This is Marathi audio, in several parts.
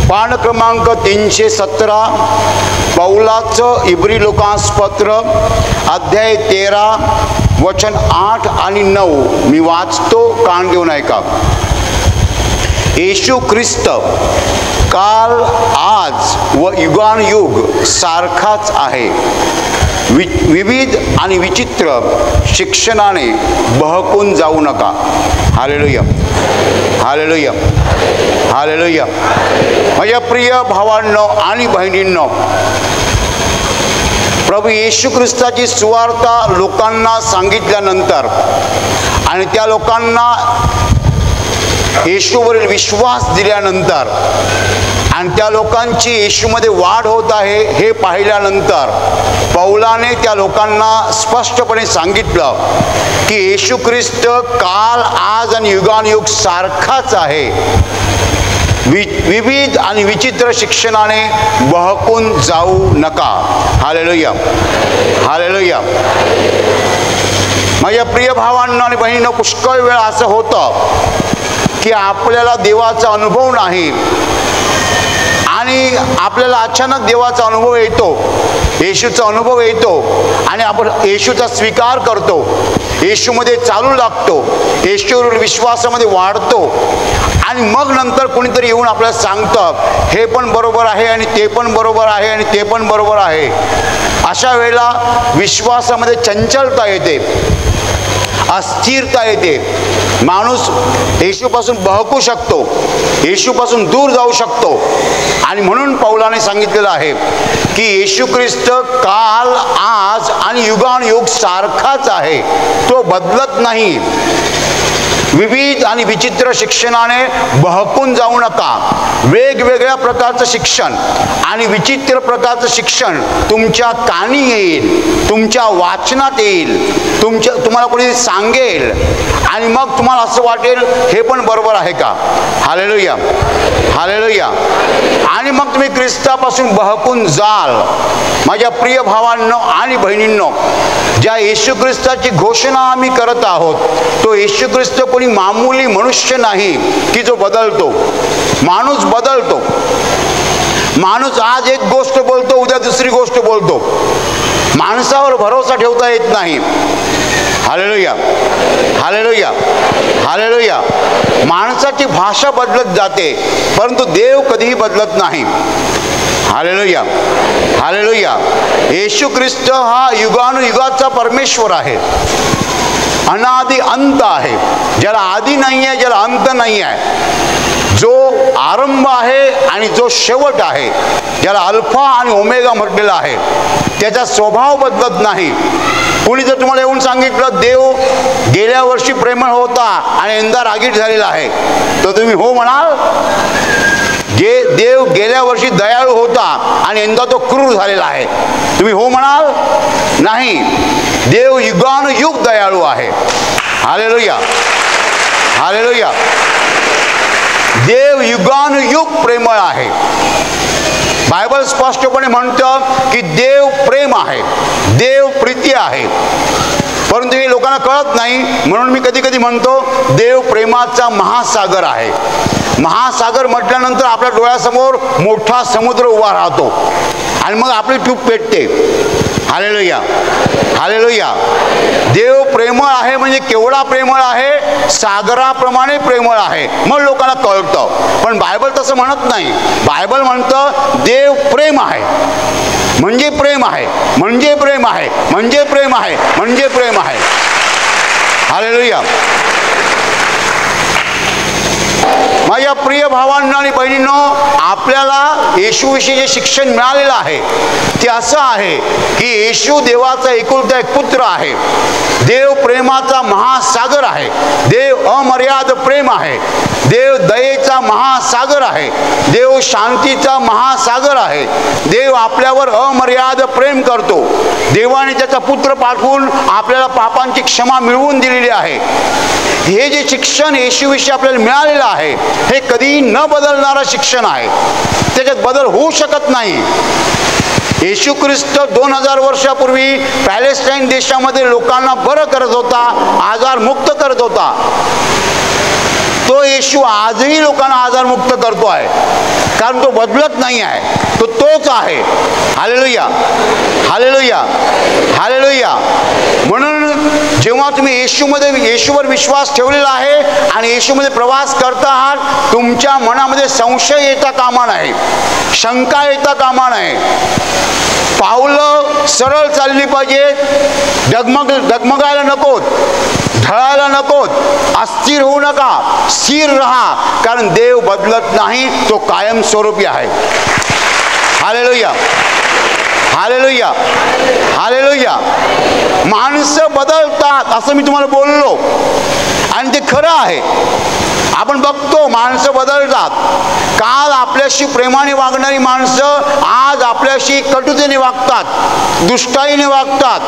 पान क्रमांक 317 पौलाचं इब्री लोकांस पत्र अध्याय 13 वचन 8 आणि 9 मी वाचतो, कान देऊन ऐका. येशू ख्रिस्त काल आज व युगानुयुग सारखाच आहे. विविध आणि विचित्र शिक्षणाने बहकून जाऊ नका. Hallelujah, hallelujah, hallelujah. माझ्या प्रिय भावांनो आणि बहिणींनो, प्रभू येशू ख्रिस्ताची सुवार्ता लोकांना सांगितल्यानंतर आणि त्या लोकांना येशूवरील विश्वास दिल्यानंतर आणि त्या लोकांची येशूमध्ये वाढ होत आहे हे पाहिल्यानंतर पौलाने त्या लोकांना स्पष्टपणे सांगितलं की येशू ख्रिस्त काल आज आणि युगानुयुग सारखाच आहे. विविध आणि विचित्र शिक्षणाने बहकून जाऊ नका. Hallelujah, hallelujah. माझ्या प्रिय भावांनो आणि बहिणींनो, पुष्कळ वेळा असं होतं की आपल्याला देवाचा अनुभव नाही आणि आपल्याला अचानक देवाचा अनुभव येतो, येशूचा अनुभव येतो आणि आपण येशूचा स्वीकार करतो, येशूमध्ये चालू लागतो, येशूवर विश्वासामध्ये वाढतो आणि मग नंतर कोणीतरी येऊन आपल्याला सांगतं हे पण बरोबर आहे आणि ते पण बरोबर आहे आणि ते पण बरोबर आहे. अशा वेळेला विश्वासामध्ये चंचलता येते, अस्थिरता येते. माणूस येशूपासून बहकू शकतो, येशूपासून दूर जाऊ शकतो. आणि म्हणून पौलाने सांगितलेलं आहे की येशू ख्रिस्त काल आज आणि युगानुयुग सारखाच आहे, तो बदलत नाही. विविध आणि विचित्र शिक्षणाने बहकून जाऊ नका. वेगवेगळ्या प्रकारचं शिक्षण आणि विचित्र प्रकारचं शिक्षण तुमच्या कानी येईल, तुमच्या वाचनात येईल, तुम्हाला कोणी सांगेल आणि मग तुम्हाला असं वाटेल हे पण बरोबर आहे का. Hallelujah, hallelujah. आणि मग तुम्ही ख्रिस्तापासून बहकून जाल. माझ्या प्रिय भावांनो आणि बहिणींनो, ज्या येशू ख्रिस्ताची घोषणा आम्ही करत आहोत तो येशू ख्रिस्त कोणी मामूली मनुष्य नाही की जो बदलतो. माणूस बदलतो. माणूस आज एक गोष्ट बोलतो, उद्या दुसरी गोष्ट बोलतो. माणसावर भरोसा ठेवता येत नाही. Hallelujah, hallelujah, hallelujah. माणसाची भाषा बदलत जाते परंतु देव कधीही बदलत नाही. Hallelujah, hallelujah. येशू ख्रिस्त हा युगानुयुगाचा परमेश्वर आहे, अनादि अंत आहे, ज्याला आदी नाही आहे, ज्याला अंत नाही आहे, जो आरंभ आहे आणि जो शेवट आहे, ज्याला अल्फा आणि ओमेगा म्हटलेला आहे. त्याचा स्वभाव बदलत नाही. कुणी जर तुम्हाला येऊन सांगितलं देव गेल्या वर्षी प्रेमळ होता आणि यंदा रागीट झालेला आहे तर तुम्ही हो म्हणाल? देव गेल्या वर्षी दयाळू होता आणि यंदा तो क्रूर झालेला आहे, तुम्ही हो म्हणाल? नाही. देव युगानुयुग दयाळू आहे. Hallelujah, hallelujah. देव युगानुयुग प्रेमळ आहे. बायबल स्पष्टपणे म्हणतं की देव प्रेम आहे, देव प्रीती आहे. परंतु हे लोकांना कळत नाही. म्हणून मी कधी कधी म्हणतो देव प्रेमाचा महासागर आहे. महासागर म्हटल्यानंतर आपल्या डोळ्यासमोर मोठा समुद्र उभा राहतो आणि मग आपली टूप पेटते. Hallelujah, hallelujah. देव प्रेमळ आहे म्हणजे केवढा प्रेमळ आहे? सागराप्रमाणे प्रेमळ आहे. मग लोकांना कळतं. पण बायबल तसं म्हणत नाही. बायबल म्हणतं देव प्रेम आहे म्हणजे प्रेम आहे, म्हणजे प्रेम आहे, म्हणजे प्रेम आहे, म्हणजे प्रेम आहे. हालेलुया. माझ्या प्रिय भावांनो आणि बहिणींनो, आपल्याला येशूविषयी जे शिक्षण मिळालेलं आहे ते असं आहे की येशू देवाचा एकुलता एक पुत्र आहे. देव प्रेमाचा महासागर आहे. देव अमर्याद प्रेम आहे. देव दयेचा महासागर आहे. देव शांतीचा महासागर आहे. देव आपल्यावर अमर्याद प्रेम करतो. देवाने त्याचा पुत्र पाठवून आपल्याला पापांची क्षमा मिळवून दिलेली आहे. हे जे शिक्षण येशूविषयी आपल्याला मिळालेलं आहे हे कधीही न बदलणारं शिक्षण आहे. त्याच्यात बदल होऊ शकत नाही. येशू ख्रिस्त 2000 वर्षापूर्वी पॅलेस्टाईन देशामध्ये लोकांना बरं करत होता, आजार मुक्त करत होता. तो येशू आजही लोकांना आजारमुक्त करतो आहे, कारण तो बदलत नाही आहे, तो तोच आहे. Hallelujah, hallelujah, hallelujah. म्हणून जेव्हा तुम्ही येशूवर विश्वास ठेवलेला आहे आणि येशूमध्ये प्रवास करता आहात, तुमच्या मनामध्ये संशय येता कामा नये, शंका येता कामा नये. पावलं सरळ चालली पाहिजेत, डगमगायला नकोत, ढळायला नकोत, अस्थिर होऊ नका, स्थिर राहा, कारण देव बदलत नाही, तो कायमस्वरूपी आहे. Hallelujah, hallelujah, hallelujah. माणसं बदलतात असं मी तुम्हाला बोललो आणि ते खरं आहे. आपण बघतो माणसं बदलतात. काल आपल्याशी प्रेमाने वागणारी माणसं आज आपल्याशी कटुतेने वागतात, दुष्टाईने वागतात,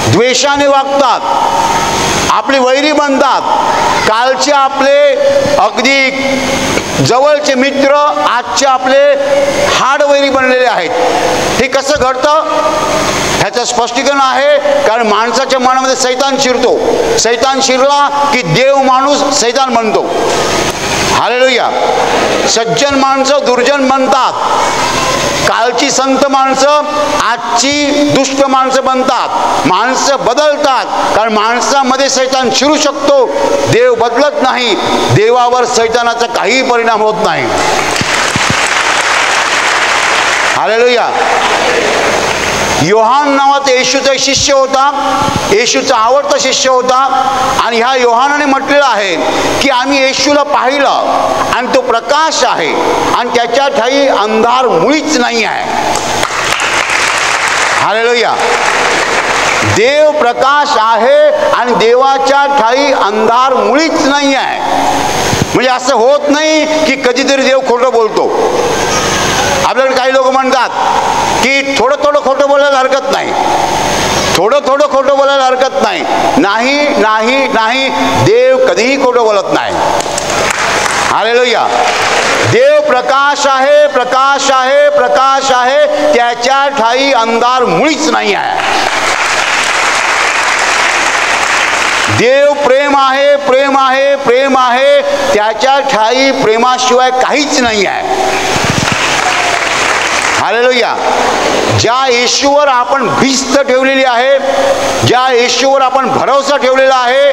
द्वेषाने वागतात, आपले वैरी बनतात. कालचे आपले अगदी जवळचे मित्र आजचे आपले हाडवैरी बनलेले आहेत. हे कसं घडतं? ह्याचं स्पष्टीकरण आहे, कारण माणसाच्या मनामध्ये सैतान शिरतो. सैतान शिरला की देव माणूस सैतान बनतो. हालेलुया. सज्जन माणसं दुर्जन बनतात. कालची संत माणसं आजची दुष्ट माणसं बनतात. माणसं बदलतात, कारण माणसामध्ये सैतान शिरू शकतो. देव बदलत नाही. देवावर सैतानाचा काही परिणाम होत नाही. हालेलुया. योहान नावाचा येशूचा शिष्य होता, येशूचा आवडता शिष्य होता. आणि ह्या योहानाने म्हटलेलं आहे की आम्ही येशूला पाहिलं आणि तो प्रकाश आहे आणि त्याच्या ठाई अंधार मुळीच नाही आहे. हालेलुया. देव प्रकाश आहे आणि देवाच्या ठाई अंधार मुळीच नाही आहे. म्हणजे असं होत नाही की कधीतरी देव खोटं बोलतो. आपल्याकडे काही लोक म्हणतात की थोडं थोडं खोटं बोलायला हरकत नाही, थोडं थोडं खोटं बोलायला हरकत नाही. नाही नाही नाही, देव कधीही खोटं बोलत नाही. हालेलुया. देव प्रकाश आहे, प्रकाश आहे, प्रकाश आहे, त्याच्या ठाई अंधार मुळीच नाही आहे. देव प्रेम आहे, प्रेम आहे, प्रेम आहे, त्याच्या ठाई प्रेमाशिवाय काहीच नाही आहे. हालेलुया. ज्या येशूवर आपण भिस्त ठेवलेली आहे, ज्या येशूवर आपण भरोसा ठेवलेला आहे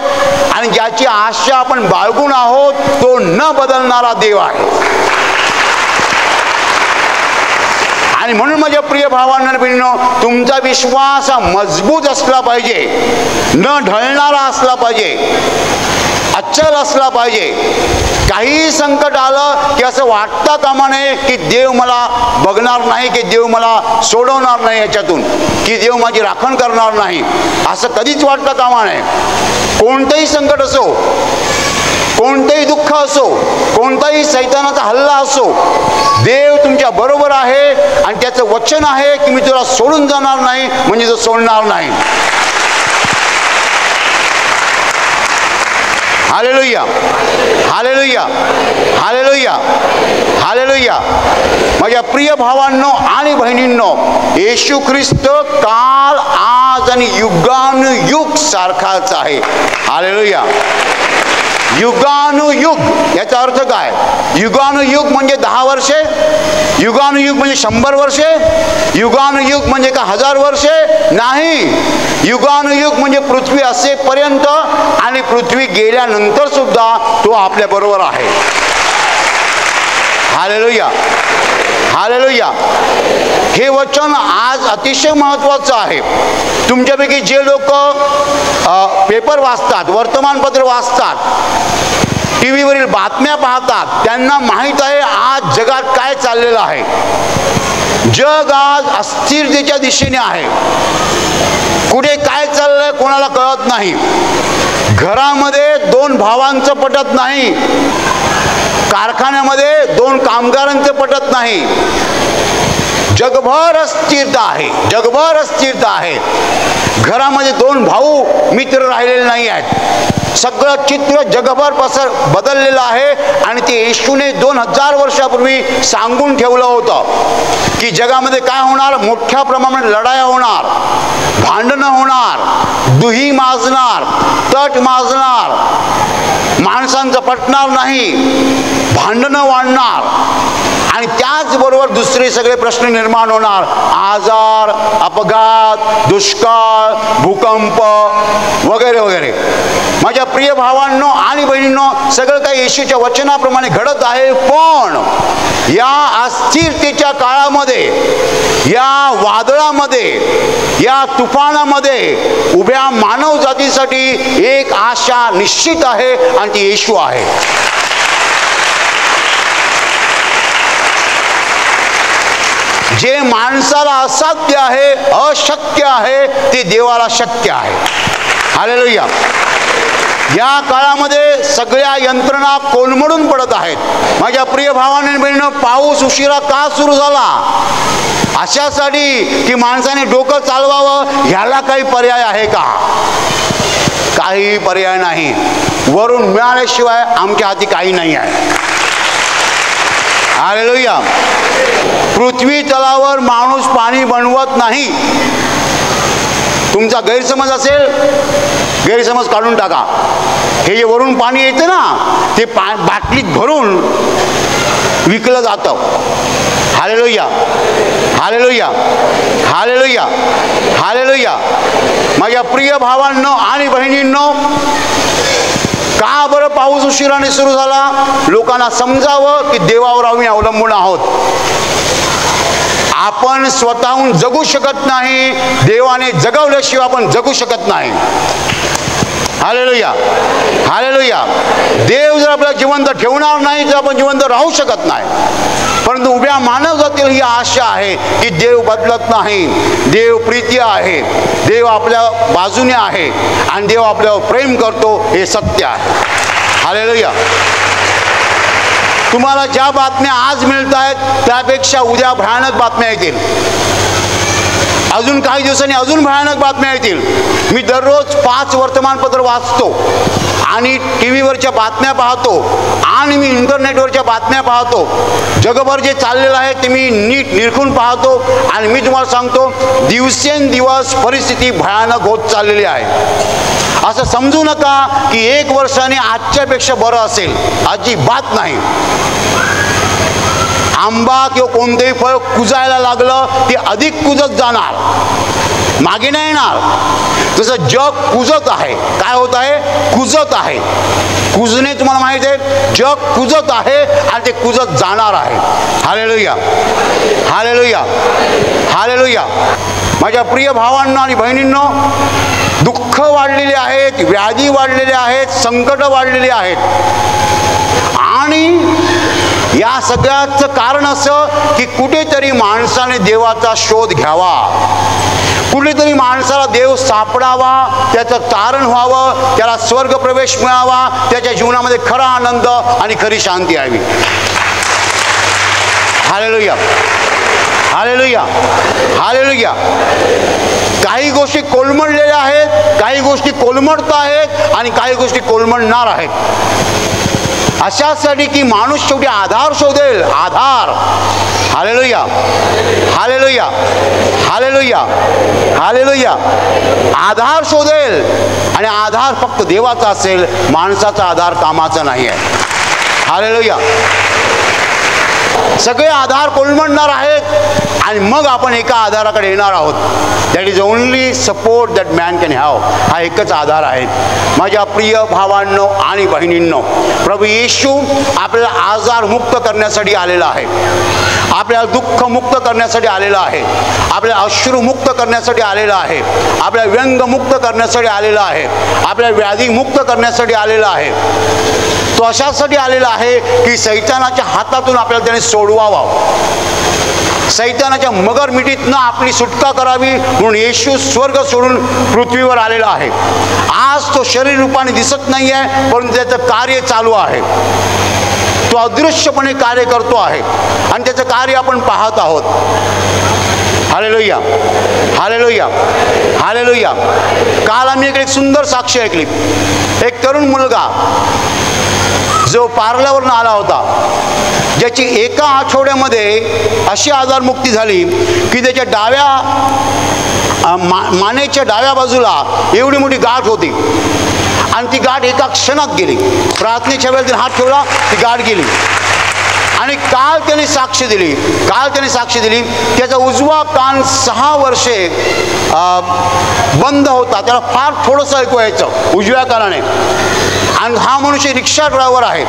आणि ज्याची आशा आपण बाळगून आहोत, तो न बदलणारा देव आहे. आणि म्हणून माझ्या प्रिय भावांनो आणि बहिणींनो, तुमचा विश्वास हा मजबूत असला पाहिजे, न ढळणारा असला पाहिजे, अचल असला पाहिजे. काही संकट आलं की असं वाटता कामा नये की देव मला बघणार नाही, की देव मला सोडवणार नाही याच्यातून, की देव माझी राखण करणार नाही, असं कधीच वाटता कामा नये. कोणतंही संकट असो, कोणतंही दुःख असो, कोणताही सैतानाचा हल्ला असो, देव तुमच्या बरोबर आहे आणि त्याचं वचन आहे की मी तुला सोडून जाणार नाही, म्हणजे तो सोडणार नाही. Hallelujah, hallelujah, hallelujah, hallelujah. माझ्या प्रिय भावांनो आणि बहिणींनो, येशू ख्रिस्त काल, आज आणि युगानुयुग सारखाच आहे. हालेलुया. युगानुयुग याचा अर्थ काय? युगानुयुग म्हणजे 10 वर्षे, युगानुयुग म्हणजे 100 वर्षे, युगानुयुग म्हणजे का 1000 वर्षे नाही. युगानुयुग म्हणजे पृथ्वी असेपर्यंत आणि पृथ्वी गेल्यानंतर सुद्धा तो आपल्या बरोबर आहे. Hallelujah, hallelujah. हे वचन आज अतिशय महत्त्वाचं आहे. तुमच्यापैकी जे लोक पेपर वाचतात, वर्तमानपत्र वाचतात, टीव्हीवरील बातम्या पाहतात, त्यांना माहीत आहे आज जगात काय चाललेलं आहे. जग आज अस्थिरतेच्या दिशेने आहे. कुठे काय चाललंय कोणाला कळत नाही. घरामध्ये 2 भावांचं पटत नाही, कारखान्यामध्ये 2 कामगारांचं पटत नाही. जगभर अस्थिरता आहे, जगभर अस्थिरता आहे. घरामध्ये 2 भाऊ मित्र राहिलेले नाही आहेत. सगळं चित्र जगभर बदललेलं आहे आणि ते येशूने 2000 वर्षापूर्वी सांगून ठेवलं होतं की जगामध्ये काय होणार. मोठ्या प्रमाणात लढाया होणार, भांडणं होणार, दुही माजणार, तट माजणार, माणसांचं पटणार नाही, भांडणं वाढणार आणि त्याचबरोबर दुसरे सगळे प्रश्न निर्माण होणार. आजार, अपघात, दुष्काळ, भूकंप वगैरे वगैरे. माझ्या प्रिय भावांनो आणि बहिणींनो, सगळं काही येशूच्या वचनाप्रमाणे घडत आहे. पण या अस्थिरतेच्या काळामध्ये, या वादळामध्ये, या तुफानामध्ये उभ्या मानव जातीसाठी एक आशा निश्चित आहे आणि ती येशू आहे. जे माणसाला असाध्य आहे, अशक्य आहे, ते देवाला शक्य आहे. हालेलुया. या काळामध्ये सगळ्या यंत्रणा कोलमडून पडत आहेत. माझ्या प्रिय भावांनी बहिणींनो, पाऊस उशिरा का सुरू झाला? अशासाठी की माणसाने डोकं चालवावं. ह्याला काही पर्याय आहे का? काही पर्याय नाही. वरून मिळाल्याशिवाय आमच्या हाती काही नाही आहे. हालेलुया. पृथ्वी तलावर माणूस पाणी बनवत नाही. तुमचा गैरसमज असेल, गैरसमज काढून टाका. हे जे वरून पाणी येतं ना, ते बाटलीत भरून विकलं जातं. Hallelujah, hallelujah, hallelujah, hallelujah. माझ्या प्रिय भावांनो आणि बहिणींनो, का बरं पाऊस उशिराने सुरू झाला? लोकांना समजावं की देवावर आम्ही अवलंबून आहोत. आपण स्वतःहून जगू शकत नाही, देवाने जगवल्याशिवाय आपण जगू शकत नाही. Hallelujah, hallelujah. देव जर आपल्याला जिवंत ठेवणार नाही तर आपण जिवंत राहू शकत नाही. परंतु उभ्या मानव जातील ही आशा आहे की देव बदलत नाही, देव प्रीती आहे, देव आपल्या बाजूने आहे आणि देव आपल्यावर प्रेम करतो, हे सत्य आहे. हालेलुया. तुम्हाला ज्या बातम्या आज मिळत आहेत त्यापेक्षा उद्या भयानक बातम्या येतील. अजून काही दिवसांनी अजून भयानक बातम्या येतील. मी दररोज 5 वर्तमानपत्र वाचतो आणि टी व्हीवरच्या बातम्या पाहतो आणि मी इंटरनेटवरच्या बातम्या पाहतो. जगभर जे चाललेलं आहे ते मी नीट निरखून पाहतो आणि मी तुम्हाला सांगतो, दिवसेंदिवस परिस्थिती भयानक होत चाललेली आहे. असं समजू नका की 1 वर्षाने आजच्यापेक्षा बरं असेल. अजिबात नाही. आंबा किंवा कोणतेही फळ कुजायला लागलं की अधिक कुजत जाणार, मागे नाही येणार. तसं जग कुजत आहे. काय होत आहे? कुजत आहे. कुजणे तुम्हाला माहिती आहे, जग कुजत आहे आणि ते कुजत जाणार आहे. Hallelujah, hallelujah, hallelujah. माझ्या प्रिय भावांनो आणि बहिणींनो, दुःख वाढलेले आहेत, व्याधी वाढलेले आहेत, संकट वाढलेली आहेत आणि या सगळ्याचं कारण असं की कुठेतरी माणसाने देवाचा शोध घ्यावा, कुठेतरी माणसाला देव सापडावा, त्याचं तारण व्हावं, त्याला स्वर्ग प्रवेश मिळावा, त्याच्या जीवनामध्ये खरा आनंद आणि खरी शांती यावी. Hallelujah, hallelujah, hallelujah. काही गोष्टी कोलमडलेल्या आहेत, काही गोष्टी कोलमडत आहेत आणि काही गोष्टी कोलमडणार आहेत. अशासाठी की माणूस शेवटी आधार शोधेल. आधार. Hallelujah, hallelujah, hallelujah, hallelujah. आधार शोधेल आणि आधार फक्त देवाचा असेल, माणसाचा आधार कामाचा नाही आहे. हालेलुया. सगळे आधार कोलमडणार आहेत आणि मग आपण एका आधाराकडे येणार आहोत. That is only support that man can have. हा एकच आधार आहे. माझ्या प्रिय भावांनो आणि बहिणींनो, प्रभू येशू आपल्याला आजार मुक्त करण्यासाठी आलेला आहे, आपल्याला दुःख मुक्त करण्यासाठी आलेला आहे, आपल्याला अश्रू मुक्त करण्यासाठी आलेला आहे, आपल्याला व्यंग मुक्त करण्यासाठी आलेला आहे, आपल्याला व्याधी मुक्त करण्यासाठी आलेला आहे. तो अशासाठी आलेला आहे की सैतानाच्या हातातून आपल्याला त्याने सोडवावा, सैतानाच्या मगर मिठीतनं आपली सुटका करावी म्हणून येशू स्वर्ग सोडून पृथ्वीवर आलेला आहे. आज तो शरीर रूपाने दिसत नाही आहे, परंतु त्याचं कार्य चालू आहे. तो अदृश्यपणे कार्य करतो आहे आणि त्याचं कार्य आपण पाहत आहोत. Hallelujah, hallelujah, hallelujah. काल आम्ही एक सुंदर साक्ष ऐकली. एक तरुण मुलगा जो पार्ल्यावरून आला होता, ज्याची एका आठवड्यामध्ये अशी आजारमुक्ती झाली की त्याच्या मानेच्या डाव्या बाजूला एवढी मोठी गाठ होती आणि ती गाठ एका क्षणात गेली. प्रार्थनेच्या वेळेला हात ठेवला, ती गाठ गेली. आणि काल त्याने साक्ष दिली त्याचा उजवा कान 6 वर्षे बंद होता, त्याला फार थोडंसं ऐकू यायचं उजव्या कानाने. आणि हा मनुष्य रिक्षा ड्रायव्हर आहे.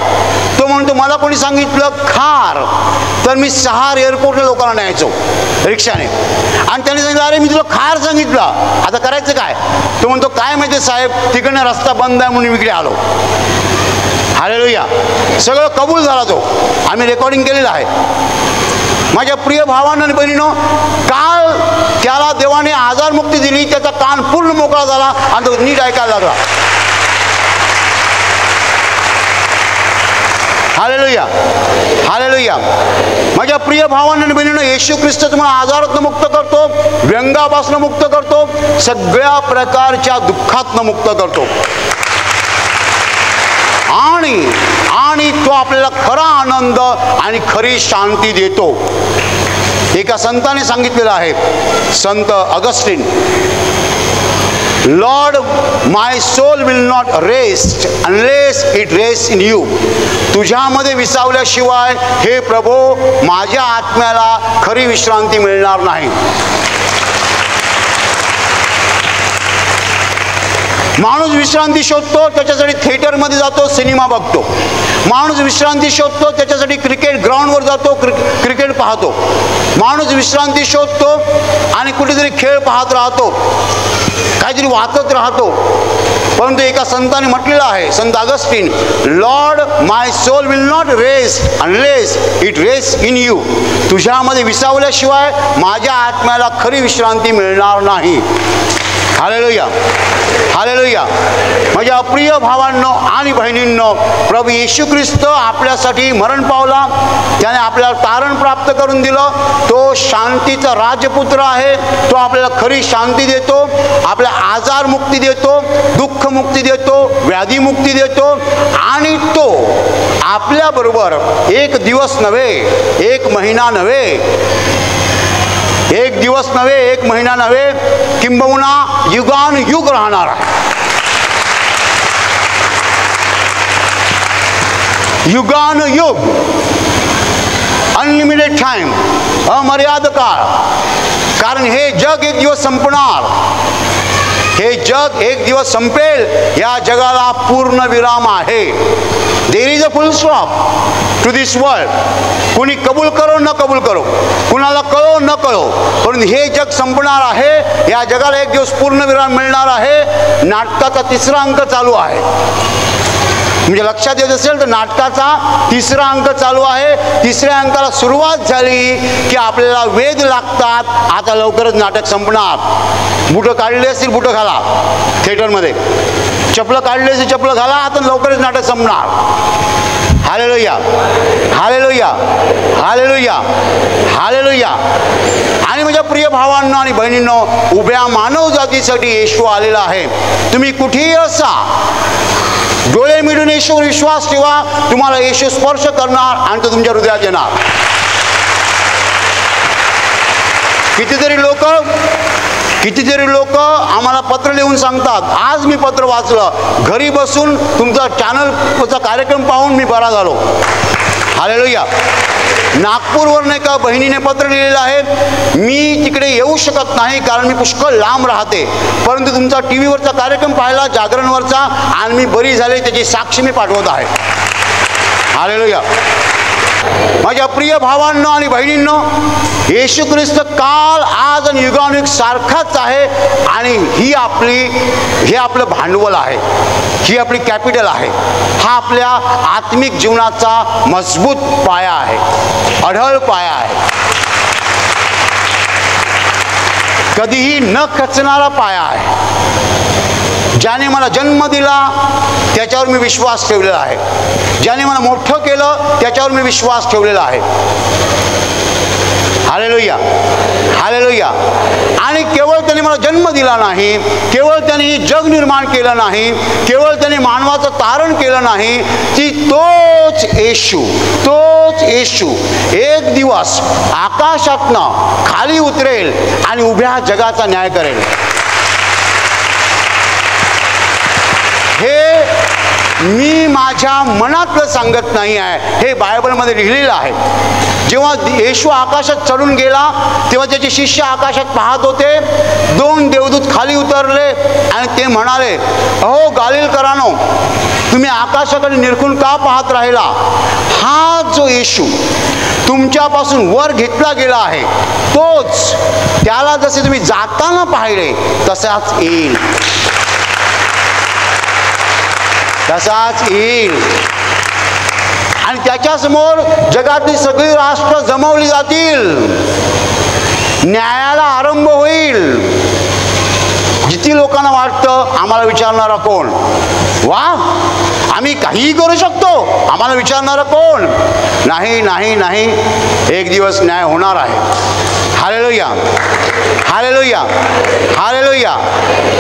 तो म्हणतो मला कोणी सांगितलं खार, तर मी 6 एअरपोर्टला लोकांना न्यायचो रिक्षाने. आणि त्याने सांगितलं अरे मी तुला खार सांगितलं, आता करायचं काय? तो म्हणतो काय माहिती साहेब, तिकडनं रस्ता बंद आहे म्हणून इकडे आलो. हालेलुया. सगळं कबूल झाला तो. आम्ही रेकॉर्डिंग केलेलं आहे. माझ्या प्रिय भावांनो आणि बहिणींनो, काल त्याला देवाने आजारमुक्ती दिली, त्याचा कान पूर्ण मोकळा झाला आणि तो नीट ऐकायला लागला. Hallelujah, hallelujah. माझ्या प्रिय भावांनो आणि बहिणींनो, येशू ख्रिस्त तुम्हाला आजारातनं मुक्त करतो, व्यंगापासून मुक्त करतो, सगळ्या प्रकारच्या दुःखातनं मुक्त करतो. आणि तो आपल्याला खरा आनंद आणि खरी शांती देतो. एका संताने सांगितलेलं आहे, संत Augustine, lord my soul will not rest unless it rest in you. तुझ्यामध्ये विसावल्याशिवाय हे प्रभो माझ्या आत्म्याला खरी विश्रांती मिळणार नाही. माणूस विश्रांती शोधतो, त्याच्यासाठी थिएटरमध्ये जातो, सिनेमा बघतो. माणूस विश्रांती शोधतो, त्याच्यासाठी क्रिकेट ग्राउंडवर जातो, क्रिकेट पाहतो. माणूस विश्रांती शोधतो आणि कुठेतरी खेळ पाहत राहतो, काहीतरी वाचत राहतो. परंतु एका संताने म्हटलेलं आहे, संत Augustine, lord my soul will not rest unless it rest in you. तुझ्यामध्ये विसावल्याशिवाय माझ्या आत्म्याला खरी विश्रांती मिळणार नाही. Hallelujah, hallelujah. माझ्या प्रिय भावांनो आणि बहिणींनो, प्रभू येशू ख्रिस्त आपल्यासाठी मरण पावला, त्याने आपल्याला तारण प्राप्त करून दिलं. तो शांतीचा राजपुत्र आहे. तो आपल्याला खरी शांती देतो, आपल्या आजार मुक्ती देतो, दुःख मुक्ती देतो, व्याधी मुक्ती देतो. आणि तो आपल्याबरोबर 1 दिवस नव्हे, 1 महिना नव्हे, 1 दिवस नव्हे, 1 महिना नव्हे, किंबहुना युगानुयुग राहणार आहे. युगानुयुग, अनलिमिटेड टाइम, अमर्याद काळ. कारण हे जग 1 दिवस संपणार. हे जग 1 दिवस संपेल. या जगाला पूर्ण विराम आहे. There is a full stop to this world. कुणी कबूल करो न कबूल करो, कुणाला कळो न कळो, परंतु हे जग संपणार आहे. या जगाला 1 दिवस पूर्ण विराम मिळणार आहे. नाटकाचा 3रा अंक चालू आहे. म्हणजे लक्षात येत असेल तर नाटकाचा 3रा अंक चालू आहे. 3ऱ्या अंकाला सुरुवात झाली की आपल्याला वेध लागतात, आता लवकरच नाटक संपणार. बुटं काढले असतील बुटं घाला थिएटरमध्ये, चपलं काढली असतील चपलं घाला, आता लवकरच नाटक संपणार. Hallelujah, hallelujah, hallelujah, hallelujah. आणि माझ्या प्रिय भावांनो आणि बहिणींनो, उभ्या मानव जातीसाठी येशू आलेला आहे. तुम्ही कुठेही असा, डोळे मिळून येशूवर विश्वास ठेवा, तुम्हाला येशू स्पर्श करणार आणि तो तुमच्या हृदयात येणार. कितीतरी लोक आम्हाला पत्र लिहून सांगतात, आज मी पत्र वाचलं, घरी बसून तुमचा चॅनलचा कार्यक्रम पाहून मी बरा झालो. हालेलुया. नागपूरवरून एका बहिणीने पत्र लिहिलेलं आहे, मी तिकडे येऊ शकत नाही कारण मी पुष्कळ लांब राहते, परंतु तुमचा TV वरचा कार्यक्रम पाहिला, जागरणवरचा, आणि मी बरी झाले, त्याची साक्षी मी पाठवत आहे. हालेलुया. माझ्या प्रिय भावांनो आणि बहिणींनो, येशू ख्रिस्त काल, आज आणि युगानुयुग सारखाच आहे. आणि हे आपलं भांडवल आहे, ही आपली कॅपिटल आहे. हा आपल्या आत्मिक जीवनाचा मजबूत पाया आहे, अढळ पाया आहे, कधीही न खचणारा पाया आहे. ज्याने मला जन्म दिला त्याच्यावर मी विश्वास ठेवलेला आहे. ज्याने मला मोठं केलं त्याच्यावर मी विश्वास ठेवलेला आहे. Hallelujah, hallelujah. आणि केवळ त्याने मला जन्म दिला नाही, केवळ त्याने जग निर्माण केलं नाही, केवळ त्याने मानवाचं तारण केलं नाही, की तोच येशू एक दिवस आकाशातनं खाली उतरेल आणि उभ्या जगाचा न्याय करेल. हे मी माझ्या मनातलं सांगत नाही आहे, हे बायबलमध्ये लिहिलेलं आहे. जेव्हा येशू आकाशात चढून गेला तेव्हा त्याचे शिष्य आकाशात पाहत होते. 2 देवदूत खाली उतरले आणि ते म्हणाले, अहो गालिलकरांनो, तुम्ही आकाशाकडे निरखून का पाहत राहिला? हा जो येशू तुमच्यापासून वर घेतला गेला आहे तोच, त्याला जसे तुम्ही जाताना पाहिले तसाच येईल, तसाच येईल. आणि त्याच्यासमोर जगातली सगळी राष्ट्र जमवली जातील, न्यायाला आरंभ होईल. जिथे लोकांना वाटतं आम्हाला विचारणारा कोण, वा आम्ही काहीही करू शकतो, आम्हाला विचारणारा कोण, नाही नाही नाही, एक दिवस न्याय होणार आहे. Hallelujah, hallelujah, hallelujah.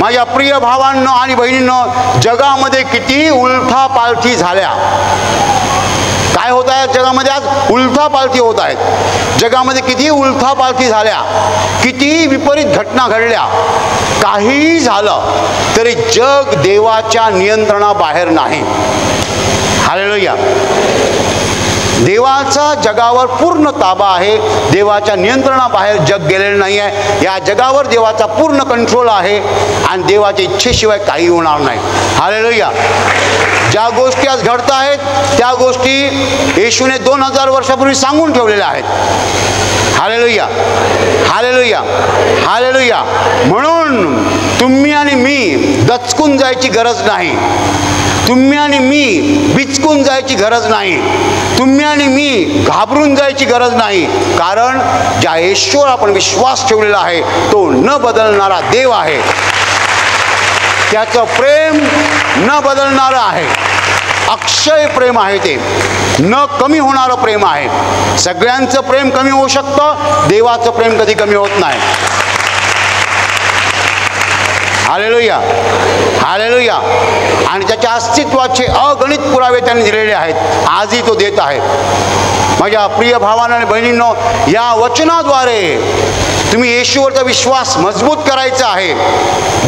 माझ्या प्रिय भावांनो आणि बहिणींनो, जगामध्ये किती उलथापालथी झाल्या. काय होत आहे जगामध्ये आज? उलथापालथी होत आहेत. जगामध्ये किती उलथापालथी झाल्या, किती विपरीत घटना घडल्या. काही झालं तरी जग देवाच्या नियंत्रणाबाहेर नाही. हालेलुया. देवाचा जगावर पूर्ण ताबा आहे. देवाच्या नियंत्रणाबाहेर जग गेलेलं नाही आहे. या जगावर देवाचा पूर्ण कंट्रोल आहे आणि देवाच्या इच्छेशिवाय काही होणार नाही. हालेलुया. ज्या गोष्टी आज घडत आहेत त्या गोष्टी येशूने 2000 वर्षापूर्वी सांगून ठेवलेल्या आहेत. Hallelujah, hallelujah, hallelujah. म्हणून तुम्ही आणि मी दचकून जायची गरज नाही, तुम्ही आणि मी बिचकून जायची गरज नाही, तुम्ही आणि मी घाबरून जायची गरज नाही. कारण ज्या येशूवर आपण विश्वास ठेवलेला आहे तो न बदलणारा देव आहे. त्याचं प्रेम न बदलणारं आहे, अक्षय प्रेम आहे, ते न कमी होणारं प्रेम आहे. सगळ्यांचं प्रेम कमी होऊ शकतं, देवाचं प्रेम कधी कमी होत नाही. Hallelujah, hallelujah. आणि त्याच्या अस्तित्वाचे अगणित पुरावे त्यांनी दिलेले आहेत, आजही तो देत आहे. माझ्या प्रिय भावांनो आणि बहिणींनो, या वचनाद्वारे तुम्ही येशूवरचा विश्वास मजबूत करायचा आहे,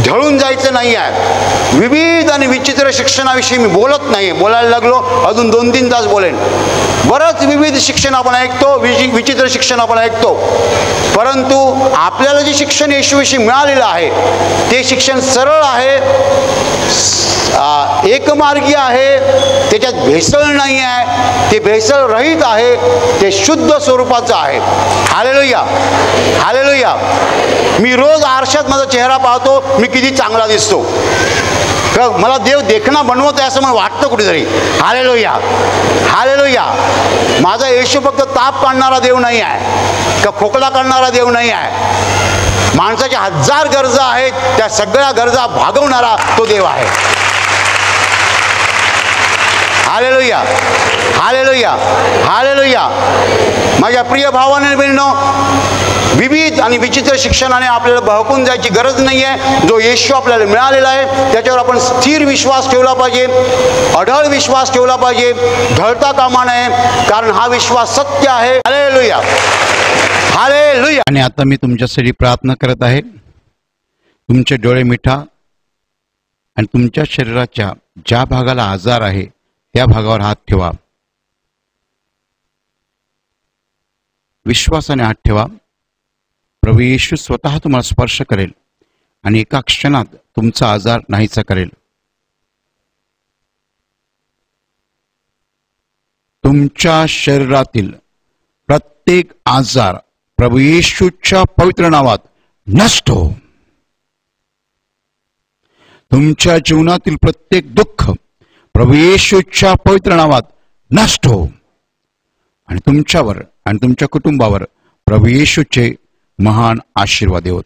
ढळून जायचं नाही आहे. विविध आणि विचित्र शिक्षणाविषयी मी बोलत नाही, बोलायला लागलो अजून 2-3 तास बोलेन. बरंच विविध शिक्षण आपण ऐकतो, विचित्र शिक्षण आपण ऐकतो, परंतु आपल्याला जे शिक्षण येशूविषयी मिळालेलं आहे ते शिक्षण सरळ आहे, एकमार्गी आहे, त्याच्यात भेसळ नाही आहे, ते भेसळ रहित आहे, ते शुद्ध स्वरूपाचं आहे. Hallelujah, hallelujah. मी रोज आरशात माझा चेहरा पाहतो, मी किती चांगला दिसतो, मला देव देखणा बनवत आहे असं मला वाटतं कुठेतरी. Hallelujah, hallelujah. माझा येशू फक्त ताप काढणारा देव नाही आहे, का खोकला काढणारा देव नाही आहे. माणसाच्या 1000 गरजा आहेत, त्या सगळ्या गरजा भागवणारा तो देव आहे. Hallelujah, hallelujah, hallelujah. माझ्या प्रिय भावांनो आणि बहिणींनो, विविध आणि विचित्र शिक्षणाने आपल्याला बहकून जायची गरज नाही आहे. जो येशू आपल्याला मिळालेला आहे त्याच्यावर आपण स्थिर विश्वास ठेवला पाहिजे, अढळ विश्वास ठेवला पाहिजे, ढळता कामा नये, कारण हा विश्वास सत्य आहे. Hallelujah, hallelujah. आणि आता मी तुमच्यासाठी प्रार्थना करत आहे. तुमचे डोळे मिठा आणि तुमच्या शरीराच्या ज्या भागाला आजार आहे त्या भागावर हात ठेवा. विश्वासाने हात ठेवा. प्रभू येशू स्वतः तुम्हाला स्पर्श करेल आणि एका क्षणात तुमचा आजार नाहीसा करेल. तुमच्या शरीरातील प्रत्येक आजार प्रभू येशूच्या पवित्र नावात नष्ट हो. तुमच्या जीवनातील प्रत्येक दुःख प्रभू येशूच्या पवित्र नावात नष्ट हो. आणि तुमच्यावर आणि तुमच्या कुटुंबावर प्रभू येशूचे महान आशीर्वाद होत.